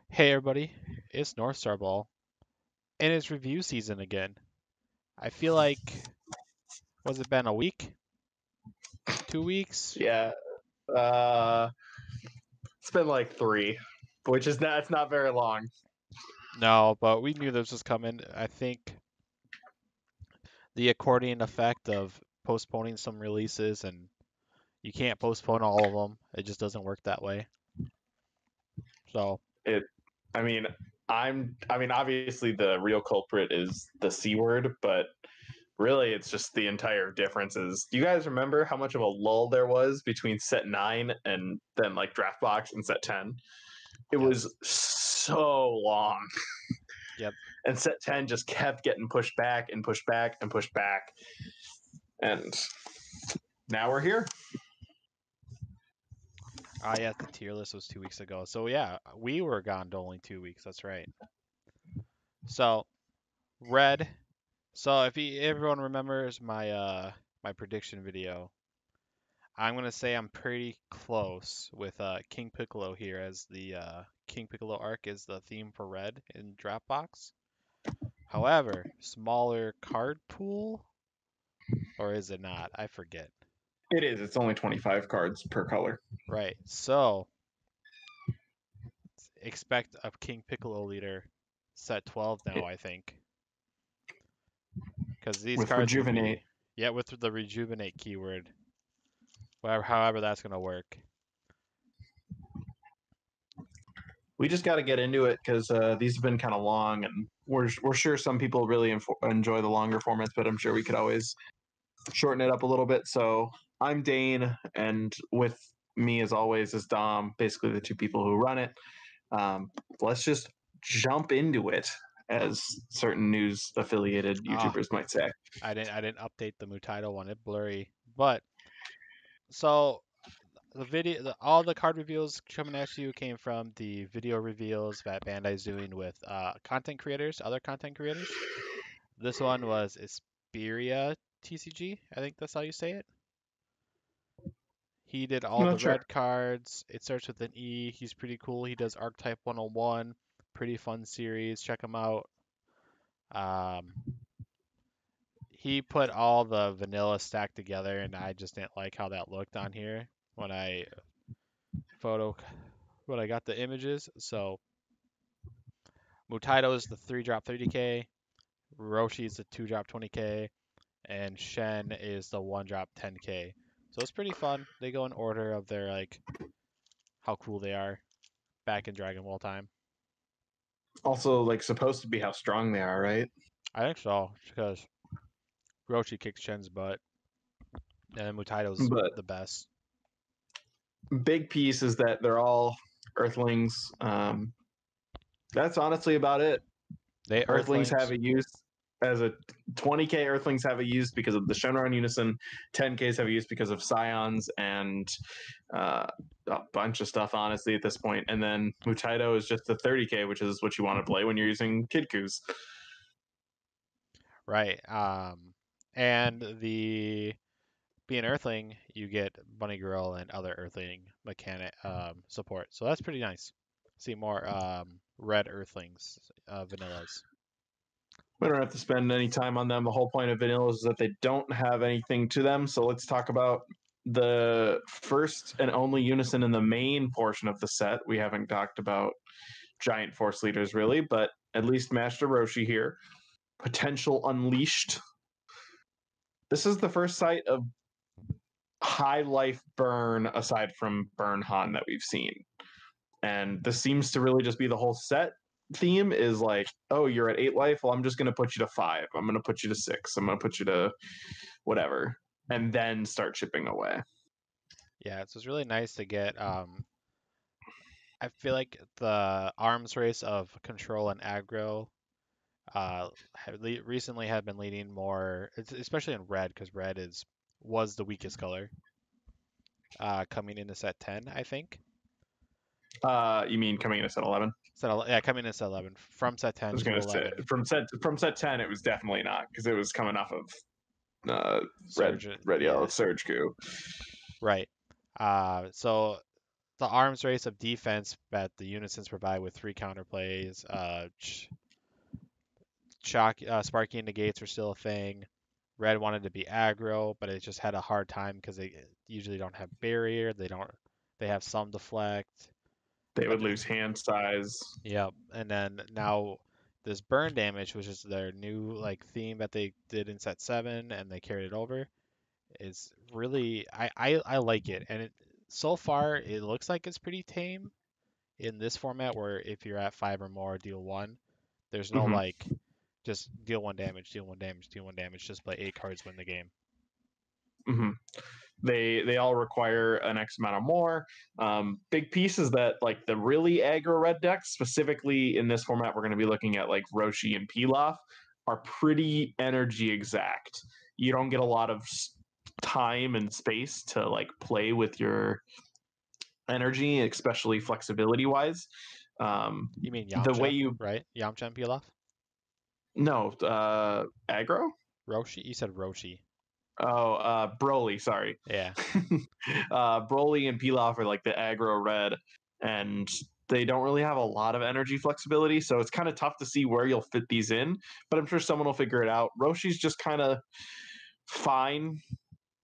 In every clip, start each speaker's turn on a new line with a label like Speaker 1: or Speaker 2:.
Speaker 1: Hey everybody, it's North Star Ball, and it's review season again. I feel like, was it been a week? 2 weeks?
Speaker 2: Yeah, uh, it's been like 3, which is not it's not very long.
Speaker 1: No, but we knew this was coming. I think the accordion effect of postponing some releases, and you can't postpone all of them. It just doesn't work that way. So,
Speaker 2: It, I mean, obviously the real culprit is the C word, but really it's just the entire differences. Do you guys remember how much of a lull there was between set 9 and then like draft box and set 10? It was
Speaker 1: yes.
Speaker 2: so long.
Speaker 1: Yep.
Speaker 2: And set 10 just kept getting pushed back and pushed back and pushed back. And now we're here.
Speaker 1: Yeah, the tier list was 2 weeks ago. So yeah, we were gone to only 2 weeks. That's right. So, red. So if everyone remembers my prediction video, I'm gonna say I'm pretty close with King Piccolo here, as the King Piccolo arc is the theme for red in Dropbox. However, smaller card pool, or is it not? I forget.
Speaker 2: It is. It's only 25 cards per color.
Speaker 1: Right. So expect a King Piccolo leader set 12 now, I think, because these
Speaker 2: With
Speaker 1: cards would
Speaker 2: Rejuvenate.
Speaker 1: be, yeah, with the rejuvenate keyword, however that's gonna work.
Speaker 2: We just got to get into it because these have been kind of long, and we're sure some people really enjoy the longer formats, but I'm sure we could always shorten it up a little bit. So I'm Dane, and with me as always is Dom, basically the two people who run it. Let's just jump into it, as certain news affiliated
Speaker 1: Ah,
Speaker 2: YouTubers might say.
Speaker 1: I didn't update the Mutaito one. It blurry, but so the video, all the card reveals coming at you came from the video reveals that Bandai's doing with content creators, other content creators. This one was EspiraTCG, I think that's how you say it. He did
Speaker 2: I'm
Speaker 1: all the
Speaker 2: not sure.
Speaker 1: red cards. It starts with an E. He's pretty cool. He does Archetype 101. Pretty fun series. Check him out. Um, he put all the vanilla stack together, and I just didn't like how that looked on here when photo when I got the images. So Mutaito is the 3-drop 30k, Roshi is the 2-drop 20k, and Shen is the 1-drop 10k. So it's pretty fun. They go in order of their like how cool they are back in Dragon Ball time.
Speaker 2: Also, like supposed to be how strong they are, right?
Speaker 1: I think so because Roshi kicks Shen's butt, and then Mutaito's
Speaker 2: But
Speaker 1: the best.
Speaker 2: big piece is that they're all Earthlings. That's honestly about it.
Speaker 1: They
Speaker 2: Earthlings
Speaker 1: Earthlings,
Speaker 2: have a use as a 20k. Earthlings have a use because of the Shenron Unison. 10ks have a use because of Scions and uh, a bunch of stuff, honestly, at this point. And then Mutaito is just the 30k, which is what you want to play when you're using Kidkus.
Speaker 1: right? And the being Earthling, you get Bunny Girl and other Earthling mechanic support. So that's pretty nice. See more red Earthlings, vanillas.
Speaker 2: We don't have to spend any time on them. The whole point of vanillas is that they don't have anything to them. So let's talk about the first and only unison in the main portion of the set. We haven't talked about giant force leaders really, but at least Master Roshi here. Potential Unleashed. This is the first sight of high life burn aside from Burn Han that we've seen. And this seems to really just be the whole set theme is like, oh, you're at 8 life. Well, I'm just going to put you to 5. I'm going to put you to 6. I'm going to put you to whatever. And then start chipping away.
Speaker 1: Yeah, so it's really nice to get. I feel like the arms race of control and aggro recently have been leaning more, especially in red, because red was the weakest color coming into set 10, I think.
Speaker 2: You mean coming in at set 11?
Speaker 1: Yeah, coming into set 11 from set
Speaker 2: I
Speaker 1: 10
Speaker 2: was
Speaker 1: to
Speaker 2: going to say
Speaker 1: 11.
Speaker 2: from set 10, it was definitely not because it was coming off of
Speaker 1: Surge,
Speaker 2: red yellow
Speaker 1: yeah,
Speaker 2: surge goo.
Speaker 1: right. So the arms race of defense that the unisons provide with 3 counterplays. Sparky and negates are still a thing. Red wanted to be aggro, but it just had a hard time because they usually don't have barrier. They have some deflect.
Speaker 2: They
Speaker 1: But
Speaker 2: would lose hand size.
Speaker 1: yep, and then now this burn damage, which is their new like theme that they did in set 7 and they carried it over, is really I like it. And so far it looks like it's pretty tame in this format where if you're at 5 or more, deal 1. There's no
Speaker 2: Mhm.
Speaker 1: like just deal 1 damage, deal 1 damage, deal 1 damage, just play 8 cards, win the game.
Speaker 2: Mhm. They all require an X amount of more. Big piece is that like the really aggro red decks, specifically in this format, we're going to be looking at like Roshi and Pilaf, are pretty energy exact. You don't get a lot of time and space to like play with your energy, especially flexibility wise.
Speaker 1: You mean
Speaker 2: The way
Speaker 1: Yamcha,
Speaker 2: you
Speaker 1: right? Yamcha and Pilaf?
Speaker 2: no aggro.
Speaker 1: Roshi? You said Roshi.
Speaker 2: Oh, Broly, sorry.
Speaker 1: Yeah.
Speaker 2: Broly and Pilaf are like the aggro red, and they don't really have a lot of energy flexibility, so it's kind of tough to see where you'll fit these in, but I'm sure someone will figure it out. Roshi's just kind of fine.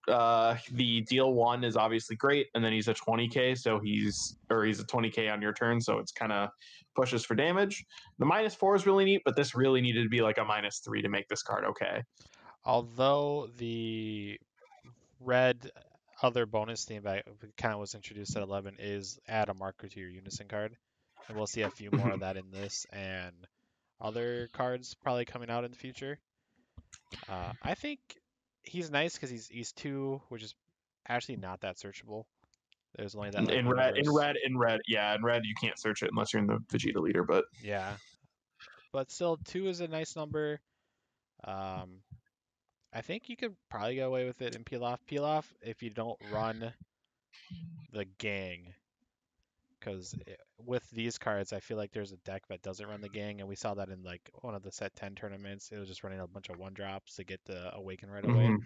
Speaker 2: The deal 1 is obviously great, and then he's a 20k, so he's a 20k on your turn, so it's kind of pushes for damage. The -4 is really neat, but this really needed to be like a -3 to make this card okay.
Speaker 1: Although the red other bonus theme that kind of was introduced at 11 is add a marker to your unison card. And we'll see a few more of that in this and other cards probably coming out in the future. I think he's nice because he's 2, which is actually not that searchable. There's only that like
Speaker 2: In red,
Speaker 1: universe.
Speaker 2: yeah, in red you can't search it unless you're in the Vegeta leader, but
Speaker 1: Yeah, but still 2 is a nice number. Um, I think you could probably get away with it in Pilaf. Pilaf, if you don't run the gang, because with these cards, I feel like there's a deck that doesn't run the gang, and we saw that in like one of the set 10 tournaments. It was just running a bunch of 1-drops to get the awaken right away.
Speaker 2: mhm.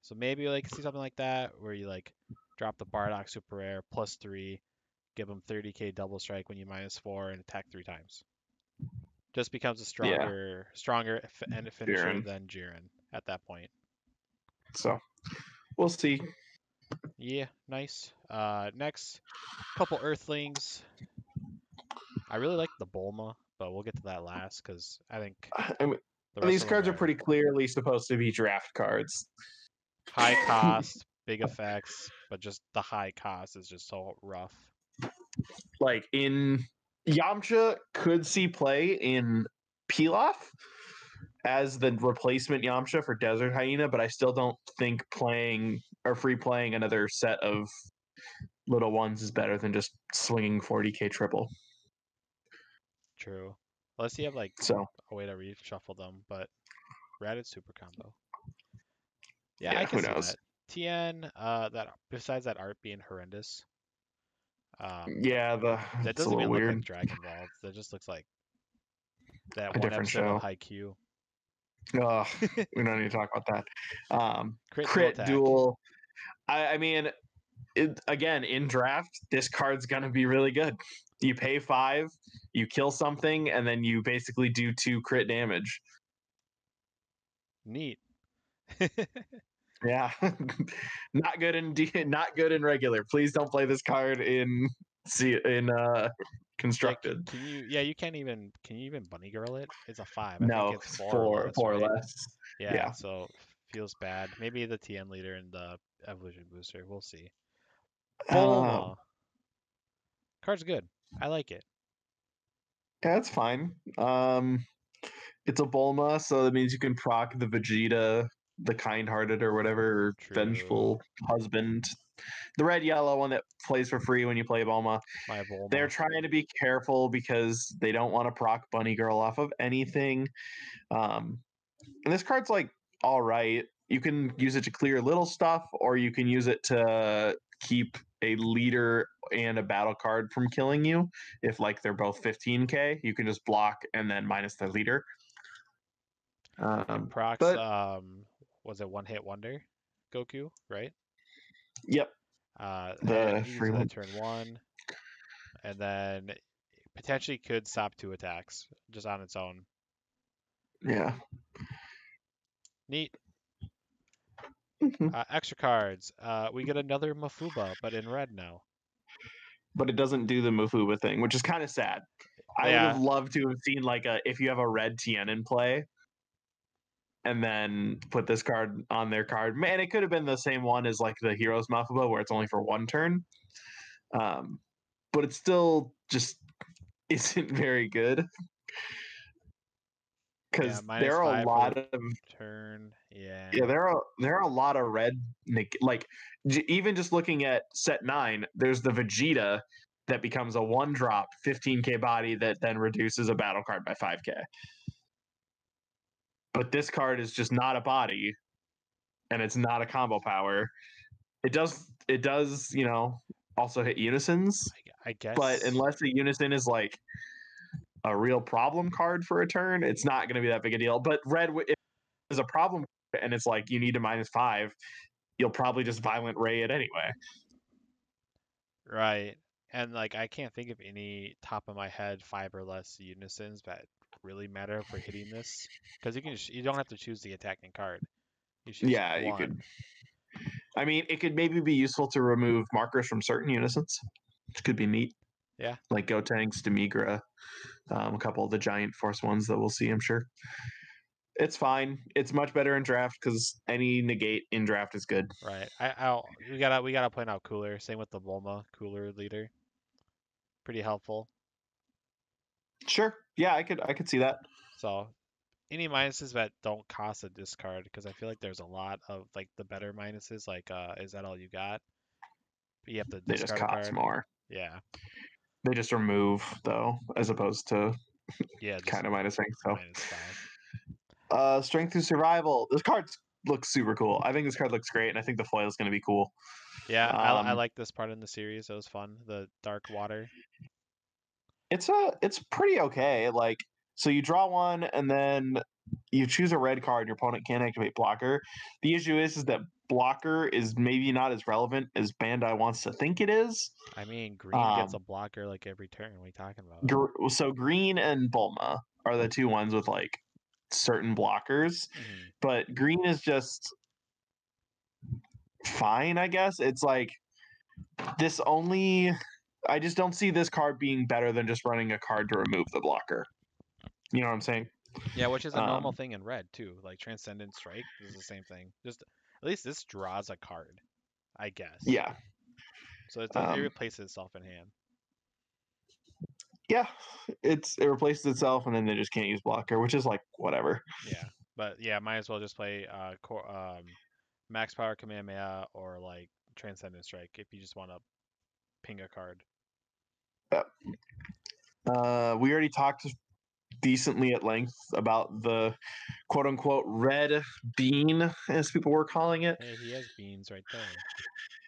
Speaker 1: So maybe you like see something like that where you like drop the Bardock super rare +3, give him 30k double strike when you -4 and attack 3 times. Just becomes a
Speaker 2: Yeah,
Speaker 1: stronger end finisher
Speaker 2: Jiren.
Speaker 1: than Jiren at that point.
Speaker 2: So we'll see.
Speaker 1: Yeah, nice. Next, couple Earthlings. I really like the Bulma, but we'll get to that last because I think
Speaker 2: I mean,
Speaker 1: the rest
Speaker 2: these
Speaker 1: of them
Speaker 2: cards are
Speaker 1: are
Speaker 2: pretty clearly supposed to be draft cards.
Speaker 1: high cost, big effects, but just the high cost is just so rough.
Speaker 2: Like in Yamcha could see play in Pilaf as the replacement Yamcha for Desert Hyena, but I still don't think playing or free playing another set of little ones is better than just swinging 40k triple.
Speaker 1: True. Unless you have like
Speaker 2: So
Speaker 1: a way to reshuffle them, but Radded super combo. Yeah, I
Speaker 2: yeah,
Speaker 1: can
Speaker 2: who
Speaker 1: see
Speaker 2: knows?
Speaker 1: that. TN, that besides that art being horrendous, um,
Speaker 2: Yeah,
Speaker 1: that
Speaker 2: it's a
Speaker 1: doesn't
Speaker 2: little
Speaker 1: even look like
Speaker 2: weird.
Speaker 1: Dragon Ball. That just looks like that
Speaker 2: A
Speaker 1: one
Speaker 2: different
Speaker 1: episode of
Speaker 2: show.
Speaker 1: Haikyuu.
Speaker 2: Ugh, we don't need to talk about that.
Speaker 1: Crit dual
Speaker 2: Crit
Speaker 1: attack.
Speaker 2: duel. I mean, again, in draft, this card's gonna be really good. You pay 5, you kill something, and then you basically do 2 crit damage.
Speaker 1: Neat.
Speaker 2: Yeah, not good in not good in regular. Please don't play this card in
Speaker 1: Yeah,
Speaker 2: constructed.
Speaker 1: can you? Yeah, you can't even. Can you even bunny girl it? It's a 5. I think
Speaker 2: No,
Speaker 1: it's 4 or
Speaker 2: four
Speaker 1: less,
Speaker 2: four or
Speaker 1: right?
Speaker 2: less.
Speaker 1: Yeah,
Speaker 2: Yeah.
Speaker 1: so feels bad. Maybe the TN leader and the evolution booster. We'll see.
Speaker 2: Uh,
Speaker 1: Bulma. Card's good. I like it.
Speaker 2: yeah, that's fine. It's a Bulma, so that means you can proc the Vegeta, the kind-hearted or whatever, or
Speaker 1: True.
Speaker 2: vengeful husband. The red yellow one that plays for free when you play Bulma.
Speaker 1: My
Speaker 2: They're
Speaker 1: Bulma.
Speaker 2: trying to be careful because they don't want to proc Bunny Girl off of anything. And this card's like all right. You can use it to clear little stuff, or you can use it to keep a leader and a battle card from killing you. If like they're both 15k, you can just block and then minus the leader.
Speaker 1: It procs
Speaker 2: But
Speaker 1: was it one hit wonder? Goku, right?
Speaker 2: yep. The
Speaker 1: You can
Speaker 2: free
Speaker 1: use
Speaker 2: one.
Speaker 1: that turn 1, and then potentially could stop 2 attacks just on its own.
Speaker 2: Yeah.
Speaker 1: Neat.
Speaker 2: Mhm.
Speaker 1: Extra cards. We get another Mafuba, but in red now.
Speaker 2: But it doesn't do the Mufuba thing, which is kind of sad. I would have
Speaker 1: Yeah,
Speaker 2: loved to have seen like if you have a red Tien in play and then put this card on their card. Man, it could have been the same one as like the Heroes Mafuba where it's only for 1 turn. But it still just isn't very good
Speaker 1: yeah,
Speaker 2: because there
Speaker 1: minus
Speaker 2: are a
Speaker 1: 5 for the
Speaker 2: lot of
Speaker 1: turn.
Speaker 2: yeah,
Speaker 1: Yeah.
Speaker 2: there are a lot of red like even just looking at set 9, there's the Vegeta that becomes a 1-drop 15k body that then reduces a battle card by 5k. But this card is just not a body and it's not a combo power. It does, also hit unisons,
Speaker 1: I
Speaker 2: but
Speaker 1: guess.
Speaker 2: unless a unison is like a real problem card for a turn, it's not going to be that big a deal. But red is a problem and it's like you need a -5, you'll probably just violent ray it anyway.
Speaker 1: Right. And like I can't think of any top of my head 5 or less unisons that really matter for hitting this. Because you don't have to choose the attacking card. You choose
Speaker 2: Yeah, you could.
Speaker 1: one.
Speaker 2: I mean, it could maybe be useful to remove markers from certain unisons, which could be neat.
Speaker 1: Yeah.
Speaker 2: Like Gotenks, Demigra, a couple of the giant force ones that we'll see, I'm sure. It's fine. It's much better in draft because any negate in draft is good.
Speaker 1: Right. We gotta point out cooler. Same with the Volma cooler leader. Pretty helpful.
Speaker 2: Sure. Yeah, I could see that.
Speaker 1: So any minuses that don't cost a discard, because I feel like there's a lot of like the better minuses, like is that all you got? You have to
Speaker 2: They just
Speaker 1: discard a
Speaker 2: cost
Speaker 1: card.
Speaker 2: more.
Speaker 1: Yeah.
Speaker 2: They just remove though, as opposed to
Speaker 1: Yeah, just
Speaker 2: kind of minusing. So
Speaker 1: -5.
Speaker 2: strength through survival. This card looks super cool. I think this card looks great, and I think the foil is going to be cool.
Speaker 1: Yeah, I
Speaker 2: Um,
Speaker 1: like this part in the series. It was fun. The dark water.
Speaker 2: it's pretty okay. Like, so you draw one, and then you choose a red card. Your opponent can't activate blocker. The issue is that blocker is maybe not as relevant as Bandai wants to think it is.
Speaker 1: I mean, green gets a
Speaker 2: Um,
Speaker 1: blocker like every turn. What are you talking about?
Speaker 2: so green and Bulma are the two ones with like certain blockers,
Speaker 1: Hmm.
Speaker 2: but green is just fine, I guess. It's like this only. I just don't see this card being better than just running a card to remove the blocker. You know what I'm saying?
Speaker 1: Yeah, which is a normal
Speaker 2: Um,
Speaker 1: thing in red too. Like Transcendent Strike is the same thing. Just at least this draws a card, I guess.
Speaker 2: yeah.
Speaker 1: So it
Speaker 2: Um,
Speaker 1: replaces itself in hand.
Speaker 2: yeah. It replaces itself, and then they just can't use blocker, which is like whatever.
Speaker 1: Yeah, but yeah, might as well just play Max Power Kamehameha or like Transcendent Strike if you just want to ping a card.
Speaker 2: Yeah. We already talked decently at length about the quote unquote red bean, as people were calling it.
Speaker 1: Hey, he has beans right there.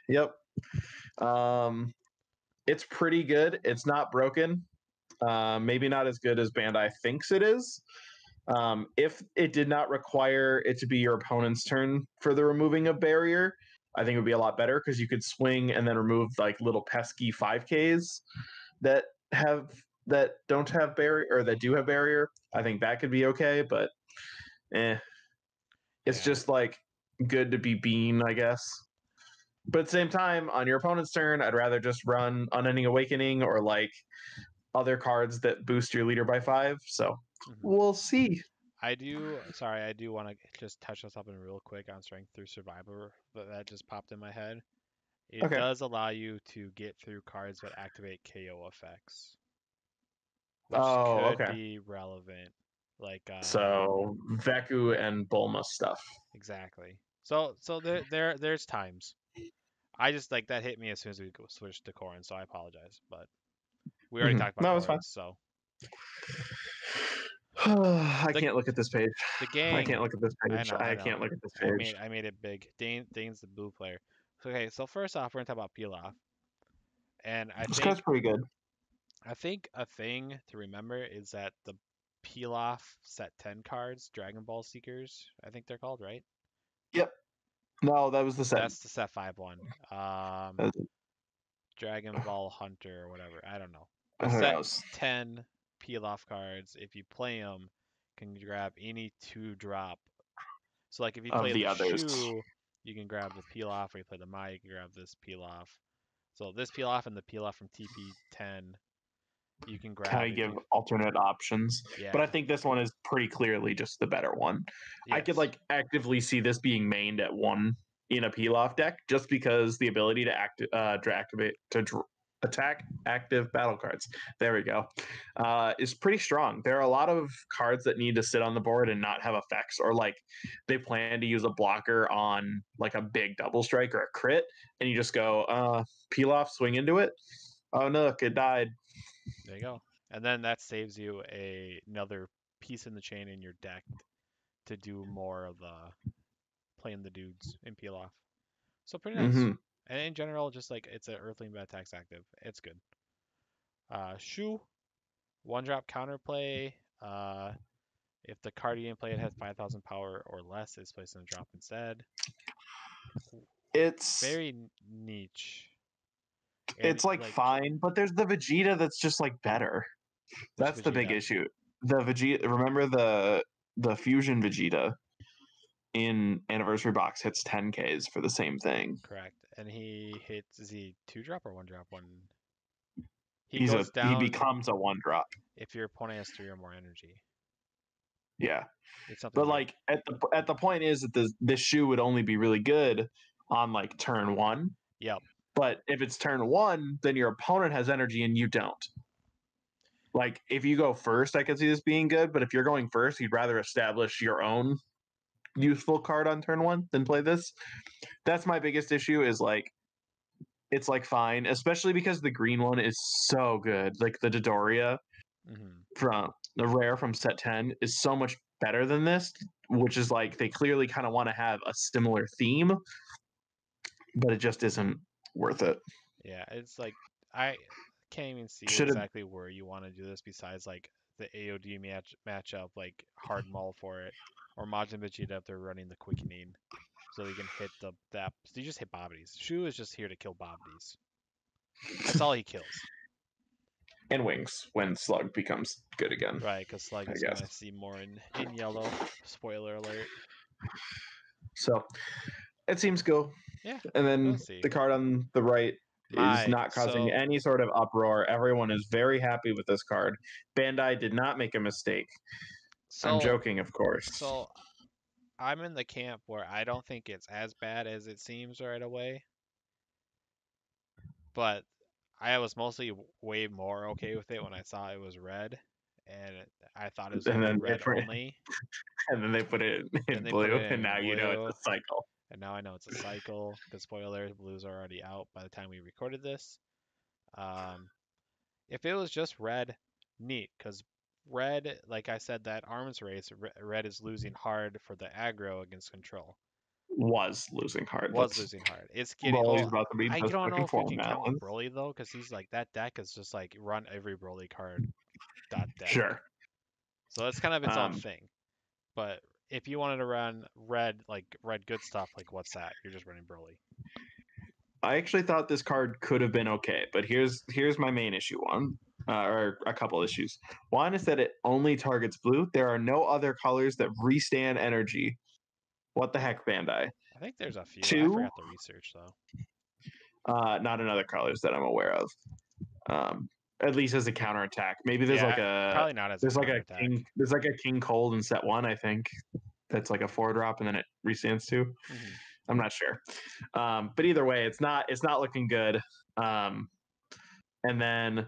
Speaker 2: Yep. Um, it's pretty good. It's not broken. Maybe not as good as Bandai thinks it is. If it did not require it to be your opponent's turn for the removing of barrier, I think it would be a lot better because you could swing and then remove like little pesky 5Ks that don't have barrier or that do have barrier. I think that could be okay, but it's
Speaker 1: Yeah,
Speaker 2: just like good to be bean, I guess. But at the same time, on your opponent's turn, I'd rather just run Unending Awakening or like other cards that boost your leader by 5. So
Speaker 1: hmm.
Speaker 2: we'll see.
Speaker 1: I do want to just touch on something real quick on Strength through Survivor that just popped in my head. It
Speaker 2: Okay.
Speaker 1: does allow you to get through cards that activate KO effects, which
Speaker 2: Oh,
Speaker 1: could
Speaker 2: okay.
Speaker 1: be relevant. Like,
Speaker 2: So Veku and Bulma stuff.
Speaker 1: exactly. So there's times. I just like that hit me as soon as we switched to Corrin, so I apologize. But we already talked about
Speaker 2: No, it's fine.
Speaker 1: Corrin, so
Speaker 2: I
Speaker 1: the
Speaker 2: can't look at this page.
Speaker 1: the
Speaker 2: I can't
Speaker 1: gang.
Speaker 2: look at this page.
Speaker 1: I
Speaker 2: I
Speaker 1: know.
Speaker 2: can't look at this page.
Speaker 1: I made it big. Dane's the blue player. Okay, so first off, we're gonna talk about Pilaf, and
Speaker 2: This card's pretty good.
Speaker 1: I think a thing to remember is that the Pilaf set 10 cards, Dragon Ball Seekers, I think they're called, right?
Speaker 2: Yep. No, that was the set.
Speaker 1: That's the set 5 one.
Speaker 2: That's-
Speaker 1: Dragon Ball Hunter or whatever. I don't know.
Speaker 2: Who
Speaker 1: The set
Speaker 2: knows?
Speaker 1: 10 Pilaf cards, if you play them, can grab any 2-drop. So like if you
Speaker 2: Of
Speaker 1: play
Speaker 2: the
Speaker 1: the
Speaker 2: others.
Speaker 1: Shoe, you can grab the Pilaf. Or you play the Mai, you can grab this Pilaf. So this Pilaf and the Pilaf from TP10, you can grab.
Speaker 2: Kind of give alternate options.
Speaker 1: Yeah.
Speaker 2: But I think this one is pretty clearly just the better one.
Speaker 1: Yes.
Speaker 2: I could like actively see this being mained at 1 in a Pilaf deck just because the ability to attack active battle cards. There we go. Is pretty strong. There are a lot of cards that need to sit on the board and not have effects, or like they plan to use a blocker on like a big double strike or a crit, and you just go Pilaf, swing into it. Oh no, it died.
Speaker 1: There you go. And then that saves you another piece in the chain in your deck to do more of the playing the dudes in Pilaf. So pretty nice.
Speaker 2: Mm-hmm.
Speaker 1: And in general, just like it's an Earthling that attacks active. It's good. Shoe, 1-drop counterplay. If the card you didn't play it has 5,000 power or less, it's placed in a drop instead.
Speaker 2: It's
Speaker 1: very niche.
Speaker 2: It's like fine, but there's the Vegeta that's just like better. That's the big issue. The Vegeta, remember the fusion Vegeta in Anniversary Box hits 10Ks for the same thing.
Speaker 1: Correct. And he hits, is he 2-drop or 1-drop?
Speaker 2: He becomes a 1-drop.
Speaker 1: If your opponent has 3 or more energy.
Speaker 2: Yeah.
Speaker 1: It's something
Speaker 2: but like at the point is that this shoe would only be really good on like turn 1.
Speaker 1: Yep.
Speaker 2: But if it's turn 1, then your opponent has energy and you don't. Like if you go first, I could see this being good, but if you're going first, you'd rather establish your own useful card on turn 1 than play this. That's my biggest issue is like it's like fine, especially because the green one is so good. Like the Dodoria from the rare from set 10 is so much better than this, which is like they clearly kind of want to have a similar theme, but it just isn't worth it.
Speaker 1: Yeah, it's like I can't even see exactly where you want to do this besides like the AOD matchup, like hard mull for it, or Majin Vegeta if they're running the quickening, so you can hit that. So you just hit Bobbies. Shu is just here to kill Bobbies. That's all he kills.
Speaker 2: And wings when Slug becomes good again.
Speaker 1: Right, because Slug is going to see more in yellow. Spoiler alert.
Speaker 2: So it seems cool.
Speaker 1: Yeah.
Speaker 2: And then the card on the right is not causing any sort of uproar. Everyone is very happy with this card. Bandai did not make a mistake. I'm joking, of course.
Speaker 1: So I'm in the camp where I don't think it's as bad as it seems right away. But I was mostly way more okay with it when I saw it was red, and I thought it was going to be red only.
Speaker 2: And then they put it in blue, and now you know it's a cycle.
Speaker 1: And now I know it's a cycle, because spoilers, blues are already out by the time we recorded this. If it was just red, neat, because red, like I said, that arms race, red is losing hard for the aggro against control.
Speaker 2: Was losing hard.
Speaker 1: It's getting.
Speaker 2: Broly's about to be
Speaker 1: I don't know if we can count Broly though, because he's like that deck is just like run every Broly card. Deck.
Speaker 2: Sure.
Speaker 1: So that's kind of its own thing. But if you wanted to run red, like red good stuff, like what's that? You're just running Broly.
Speaker 2: I actually thought this card could have been okay, but here's my main issue or a couple issues. One is that it only targets blue. There are no other colors that restand energy. What the heck, Bandai?
Speaker 1: I think there's a few. I forgot the research though.
Speaker 2: Not in other colors that I'm aware of. At least as a counterattack. Maybe there's
Speaker 1: probably not as
Speaker 2: there's like a king. There's like a King Cold in set 1, I think. That's like a 4-drop and then it restands 2. Mm-hmm. I'm not sure. But either way, it's not looking good. And then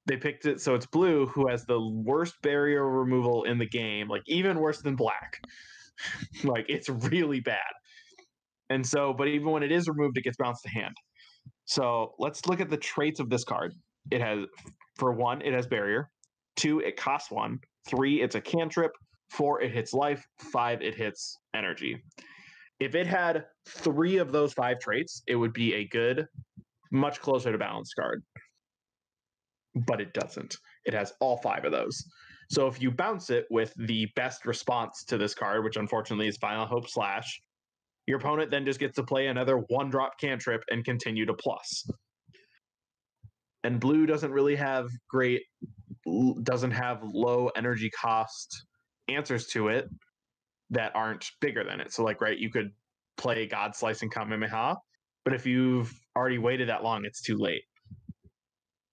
Speaker 2: they picked it so it's blue, who has the worst barrier removal in the game, like even worse than black. Like it's really bad. And so, but even when it is removed, it gets bounced to hand. So let's look at the traits of this card. It has, for 1, it has barrier. 2, it costs 1. 3, it's a cantrip. 4, it hits life. 5, it hits energy. If it had 3 of those 5 traits, it would be a good, much closer to balanced card. But it doesn't. It has all 5 of those. So if you bounce it with the best response to this card, which unfortunately is Final Hope Slash, Your opponent then just gets to play another 1-drop cantrip and continue to plus. And blue doesn't really have low energy cost answers to it that aren't bigger than it. So like, right, you could play God Slice and Kamehameha, but if you've already waited that long, it's too late.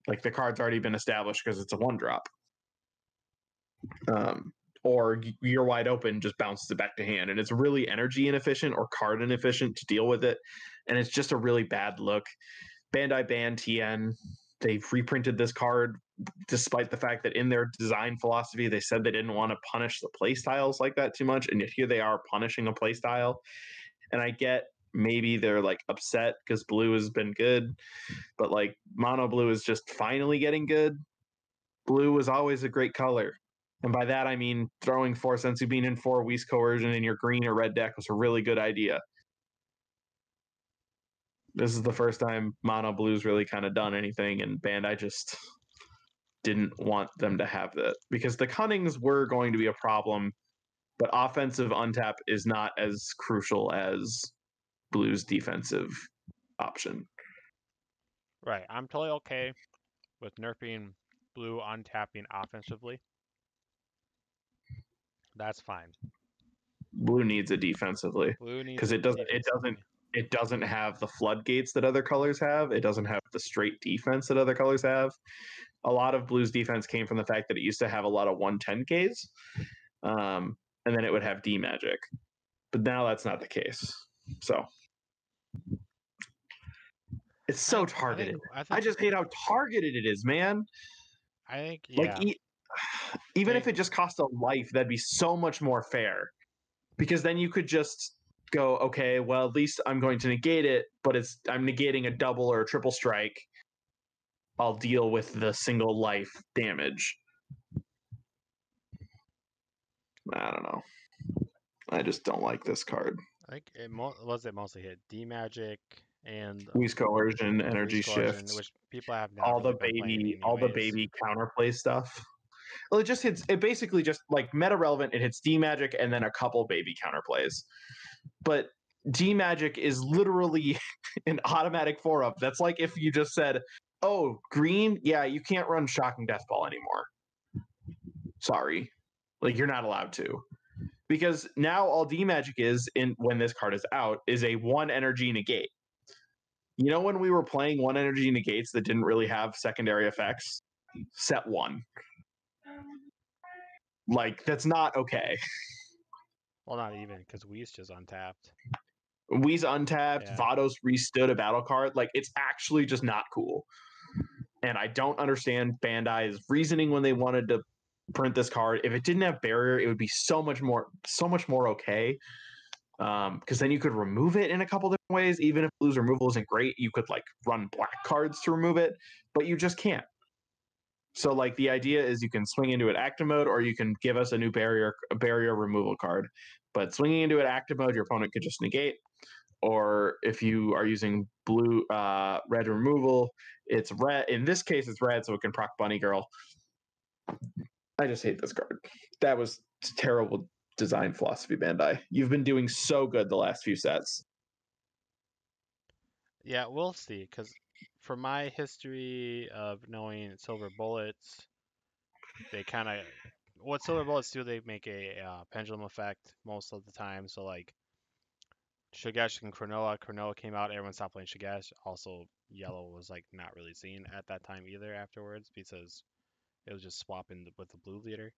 Speaker 2: Like the card's already been established because it's a 1-drop. Or you're wide open, just bounces it back to hand. And it's really energy inefficient or card inefficient to deal with it. And it's just a really bad look. Bandai banned TN. They've reprinted this card despite the fact that in their design philosophy, they said they didn't want to punish the play styles like that too much. And yet here they are punishing a play style. And I get maybe they're like upset because blue has been good, but like mono blue is just finally getting good. Blue was always a great color. And by that, I mean throwing 4 Senzu Bean and 4 Whis Coercion in your green or red deck was a really good idea. This is the first time mono blue's really kind of done anything, and Bandai just didn't want them to have that because the Cunnings were going to be a problem, but offensive untap is not as crucial as blue's defensive option.
Speaker 1: Right. I'm totally okay with nerfing blue untapping offensively. That's fine.
Speaker 2: Blue needs it defensively because it doesn't have the floodgates that other colors have. It doesn't have the straight defense that other colors have. A lot of blue's defense came from the fact that it used to have a lot of 110Ks, and then it would have D magic. But now that's not the case. So it's so targeted. I just hate how targeted it is, man.
Speaker 1: I think, yeah.
Speaker 2: Like, even if it just cost a life, that'd be so much more fair. Because then you could just go, okay, well, at least I'm going to negate it, but I'm negating a double or a triple strike. I'll deal with the single life damage. I don't know. I just don't like this card.
Speaker 1: I think it mostly hit D magic and
Speaker 2: Whis Coercion, Energy Shift,
Speaker 1: which people have not
Speaker 2: all
Speaker 1: really
Speaker 2: the baby counterplay stuff. Well, it just hits. It basically just like meta relevant. It hits D magic and then a couple baby counterplays. But D magic is literally an automatic 4-up. That's like if you just said, "Oh, green, yeah, you can't run Shocking Death Ball anymore. Sorry, like you're not allowed to." Because now all D magic is when this card is out is a 1 energy negate. You know when we were playing 1 energy negates that didn't really have secondary effects? Set 1. Like, that's not okay.
Speaker 1: Well, not even, because Whis just untapped.
Speaker 2: Whis untapped, yeah. Vados restood a battle card. Like, it's actually just not cool. And I don't understand Bandai's reasoning when they wanted to print this card. If it didn't have barrier, it would be so much more okay. Because then you could remove it in a couple different ways. Even if blue's removal isn't great, you could like run black cards to remove it, but you just can't. So like the idea is you can swing into it active mode, or you can give us a new barrier removal card. But swinging into it active mode, your opponent could just negate. Or if you are using blue red removal, it's red. In this case, it's red, so it can proc Bunny Girl. I just hate this card. That was terrible design philosophy, Bandai. You've been doing so good the last few sets.
Speaker 1: Yeah, we'll see. Because from my history of knowing Silver Bullets, they kind of what Silver Bullets do. They make a pendulum effect most of the time. So like Shigesh and Cronoa. Cronoa came out, everyone stopped playing Shigesh. Also, Yellow was like not really seen at that time either afterwards because it was just swapping with the blue leader.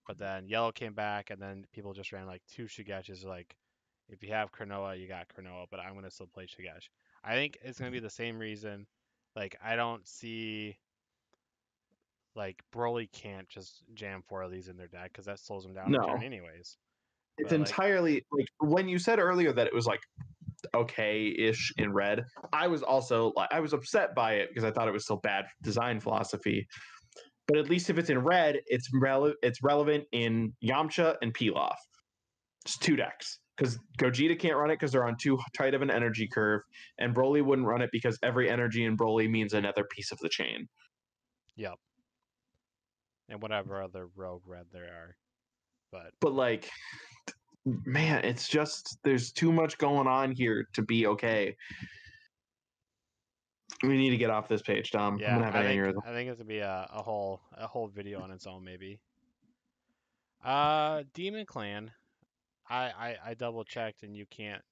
Speaker 1: But then Yellow came back, and then people just ran like 2 Shigeshes. Like, if you have Cronoa, you got Cronoa, but I'm gonna still play Shigesh. I think it's gonna be the same reason. Like, I don't see like Broly can't just jam 4 of these in their deck because that slows them down a turn anyways.
Speaker 2: It's but entirely like when you said earlier that it was like okay-ish in red. I was also like I was upset by it because I thought it was still bad design philosophy. But at least if it's in red, it's relevant in Yamcha and Pilaf. It's 2 decks. Because Gogeta can't run it because they're on too tight of an energy curve, and Broly wouldn't run it because every energy in Broly means another piece of the chain.
Speaker 1: Yep. And whatever other rogue red there are. But
Speaker 2: like man, it's just there's too much going on here to be okay. We need to get off this page, Tom.
Speaker 1: Yeah,
Speaker 2: I'm gonna have an aneurysm.
Speaker 1: I think it's gonna be a whole video on its own maybe. Demon Clan. I double checked and you can't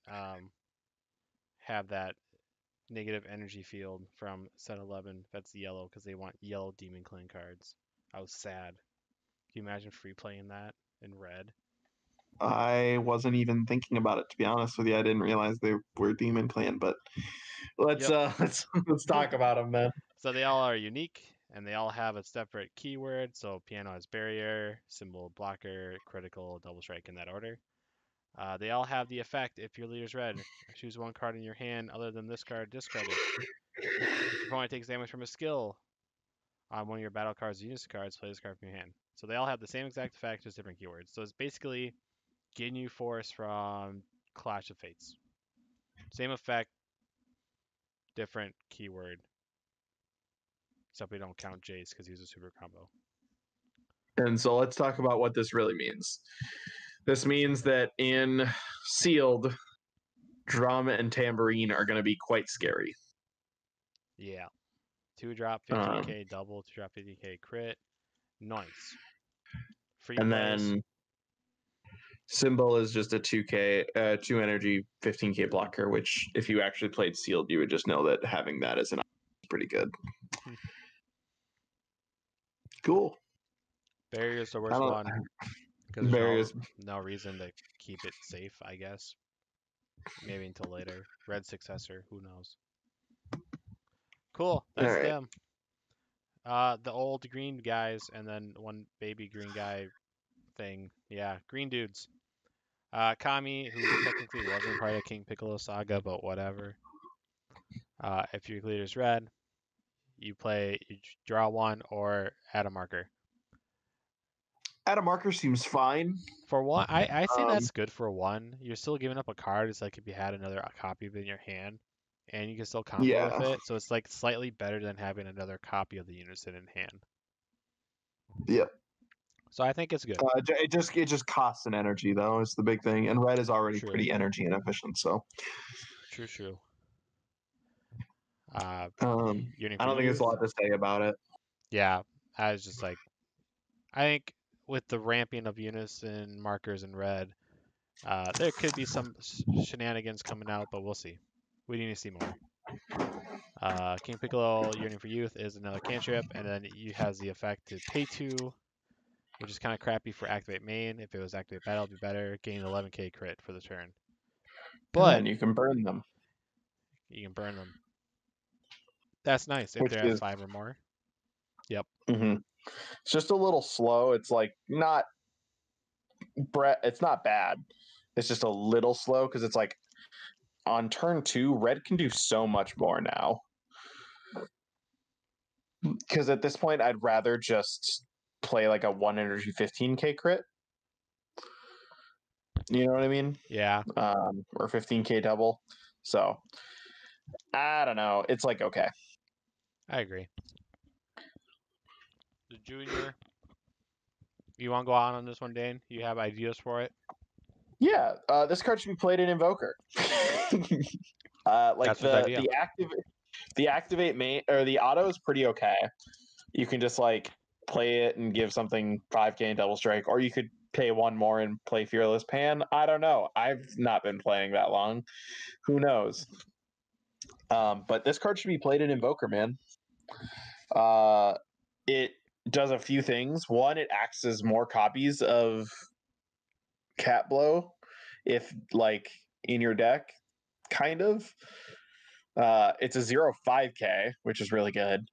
Speaker 1: have that negative energy field from set 11. That's yellow because they want yellow Demon Clan cards. I was sad. Can you imagine free playing that in red?
Speaker 2: I wasn't even thinking about it, to be honest with you. I didn't realize they were Demon Clan, but let's
Speaker 1: Yep.
Speaker 2: let's talk about them then.
Speaker 1: So they all are unique and they all have a separate keyword. So piano has barrier, symbol blocker, critical, double strike in that order. They all have the effect if your leader's red. Choose one card in your hand other than this card, discard it. If your opponent takes damage from a skill on one of your battle cards or units cards, play this card from your hand. So they all have the same exact effect, just different keywords. So it's basically Ginyu Force from Clash of Fates. Same effect, different keyword. Except we don't count Jace because he's a super combo.
Speaker 2: And so let's talk about what this really means. This means that in sealed, drum and tambourine are going to be quite scary.
Speaker 1: Yeah. 2-drop 15k double, 2-drop 50k crit. Nice. Free
Speaker 2: and
Speaker 1: plays.
Speaker 2: Then symbol is just a 2k 2 energy 15k blocker, which if you actually played sealed, you would just know that having that as an option is pretty good. Cool.
Speaker 1: Barrier's the worst one because there's no reason to keep it safe, I guess. Maybe until later. Red successor, who knows? Cool, that's them. The old green guys and then one baby green guy thing. Yeah, green dudes. Kami, who technically wasn't part of King Piccolo saga, but whatever. If your leader's red, you draw one or add a marker.
Speaker 2: Add a marker seems fine.
Speaker 1: For one, I say that's good for one. You're still giving up a card. It's like if you had another copy of it in your hand, and you can still combo with it. So it's like slightly better than having another copy of the unison in hand.
Speaker 2: Yep.
Speaker 1: So I think it's good.
Speaker 2: It just costs an energy though. Is the big thing, and red is already pretty energy inefficient. So
Speaker 1: true.
Speaker 2: I don't think there's a lot to say about it.
Speaker 1: Yeah, I was just like, I think with the ramping of unison markers in red, there could be some shenanigans coming out, but we'll see. We need to see more. King Piccolo Yearning for Youth is another cantrip, and then it has the effect to pay 2, which is kind of crappy for activate main. If it was activate battle, it'd be better. Gain 11k crit for the turn. But
Speaker 2: and you can burn them.
Speaker 1: You can burn them. That's nice if they're at 5 or more. Yep.
Speaker 2: Mm-hmm. It's just a little slow. It's like not it's not bad. It's just a little slow because it's like on turn 2, red can do so much more now. Because at this point, I'd rather just play like a 1 energy 15k crit. You know what I mean?
Speaker 1: Yeah.
Speaker 2: Or 15k double. So I don't know. It's like okay.
Speaker 1: I agree. The junior. You want to go on this one, Dane? You have ideas for it?
Speaker 2: Yeah. This card should be played in Invoker. Like the activate main or the auto is pretty okay. You can just like play it and give something 5k and double strike, or you could pay 1 more and play Fearless Pan. I don't know. I've not been playing that long. Who knows? But this card should be played in Invoker, man. It does a few things. One, it acts as more copies of Cat Blow if like in your deck, kind of. It's a 0-5k, which is really good.